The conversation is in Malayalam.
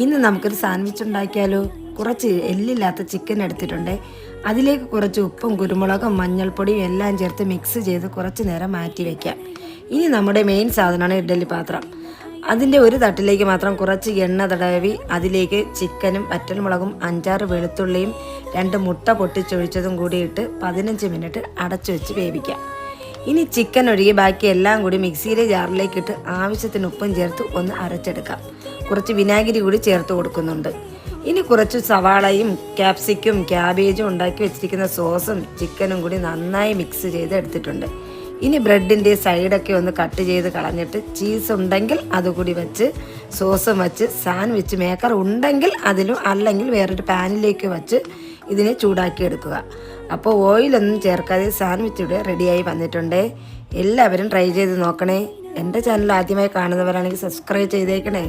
ഇന്ന് നമുക്കൊരു സാൻഡ്വിച്ച് ഉണ്ടാക്കിയാലോ. കുറച്ച് എല്ലില്ലാത്ത ചിക്കൻ എടുത്തിട്ടുണ്ട്. അതിലേക്ക് കുറച്ച് ഉപ്പും കുരുമുളകും മഞ്ഞൾപ്പൊടിയും എല്ലാം ചേർത്ത് മിക്സ് ചെയ്ത് കുറച്ച് നേരം മാറ്റി വയ്ക്കാം. ഇനി നമ്മുടെ മെയിൻ സാധനമാണ് ഇഡ്ഡലി പാത്രം. അതിൻ്റെ ഒരു തട്ടിലേക്ക് മാത്രം കുറച്ച് എണ്ണ തടവി അതിലേക്ക് ചിക്കനും വറ്റൽമുളകും 5-6 വെളുത്തുള്ളിയും 2 മുട്ട പൊട്ടിച്ചൊഴിച്ചതും കൂടി ഇട്ട് 15 മിനിറ്റ് അടച്ചു വെച്ച് വേവിക്കാം. ഇനി ചിക്കൻ ഒഴികെ ബാക്കി എല്ലാം കൂടി മിക്സിയിലെ ജാറിലേക്ക് ഇട്ട് ആവശ്യത്തിന് ഉപ്പും ചേർത്ത് ഒന്ന് അരച്ചെടുക്കാം. കുറച്ച് വിനാഗിരി കൂടി ചേർത്ത് കൊടുക്കുന്നുണ്ട്. ഇനി കുറച്ച് സവാളയും ക്യാപ്സിക്കും ക്യാബേജും ഉണ്ടാക്കി വെച്ചിരിക്കുന്ന സോസും ചിക്കനും കൂടി നന്നായി മിക്സ് ചെയ്ത് എടുത്തിട്ടുണ്ട്. ഇനി ബ്രെഡിൻ്റെ സൈഡൊക്കെ ഒന്ന് കട്ട് ചെയ്ത് കളഞ്ഞിട്ട് ചീസ് ഉണ്ടെങ്കിൽ അതുകൂടി വെച്ച് സോസും വെച്ച് സാൻഡ്വിച്ച് മേക്കർ ഉണ്ടെങ്കിൽ അതിലും അല്ലെങ്കിൽ വേറൊരു പാനിലേക്ക് വെച്ച് ഇതിനെ ചൂടാക്കി എടുക്കുക. അപ്പോൾ ഓയിലൊന്നും ചേർക്കാതെ സാൻഡ്വിച്ച് ഇവിടെ റെഡിയായി വന്നിട്ടുണ്ട്. എല്ലാവരും ട്രൈ ചെയ്ത് നോക്കണേ. എൻ്റെ ചാനൽ ആദ്യമായി കാണുന്നവരാണെങ്കിൽ സബ്സ്ക്രൈബ് ചെയ്തേക്കണേ.